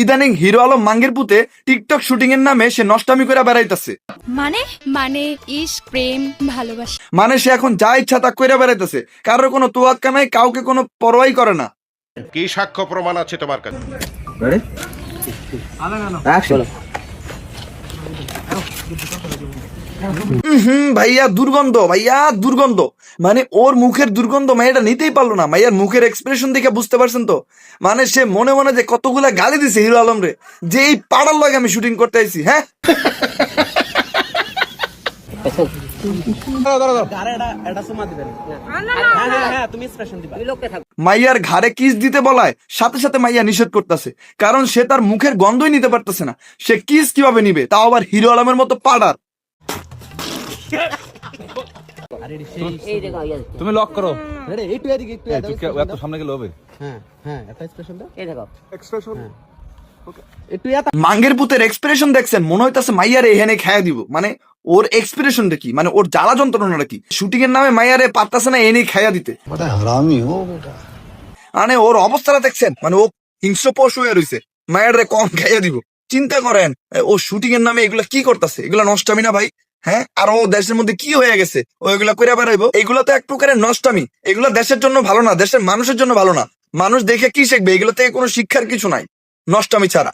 ইদানিং hero Alam মাঙ্গের পুতে TikTok shooting এর নামে সে নষ্টামি করে বেড়াইতেছে। মানে মানে ইশক, প্রেম, ভালোবাসা। মানে সে এখন যা ইচ্ছা তা কইরা বেড়াইতেছে, কারোর কোনো তোয়াক্কা নাই, কাউকে কোনো পরোয়াই করে না। কি সাক্ষ্য প্রমাণ আছে তোমার কাছে? ভাইয়া দুর্গন্ধ, ভাইয়া দুর্গন্ধ। মানে ওর মুখের দুর্গন্ধ মাইয়াটা নিতেই পারলো না। মাইয়ার মুখের এক্সপ্রেশন দেখে বুঝতে পারছেন তো, মানে সে মনে মনে যে কতগুলা গালি দিছে হিরো আলম রে, যে এই পাড়ার লগে আমি শুটিং করতে আইছি। হ্যাঁ, মাইয়ার ঘাড়ে কিস দিতে বলায় সাথে সাথে মাইয়া নিষেধ করতেছে, কারণ সে তার মুখের গন্ধই নিতে পারতেছে না। সে কিস কিভাবে নিবে, তাও আবার হিরো আলমের মতো পাড়ার। তুমি লক করো। এত সামনে গেলে হবে। মাঙ্গের পুতের এক্সপ্রেশন দেখছেন, মনে হইতাছে মাইয়ারে এখানে খেয়া দিব। মানে ওর এক্সপ্রেশনটা কি, মানে ওর জ্বালা যন্ত্রণাটা কি। শুটিং এর নামে মাইয়ারে পারতাছে না এনে খেয়া দিতে। মানে ওর অবস্থাটা দেখছেন, মানে ও হিংস্র পশু হয়ে রয়েছে, মায়ের কম খাইয়া দিব। চিন্তা করেন ও শুটিং এর নামে এগুলা কি করতেছে, এগুলা নষ্টামি না ভাই? হ্যাঁ, আর ও দেশের মধ্যে কি হয়ে গেছে, ও এগুলা করে বেড়াইবো? এগুলো তো এক প্রকারের নষ্টামি। এগুলো দেশের জন্য ভালো না, দেশের মানুষের জন্য ভালো না। মানুষ দেখে কি শিখবে? এগুলো থেকে কোনো শিক্ষার কিছু নাই, নষ্টামি ছাড়া।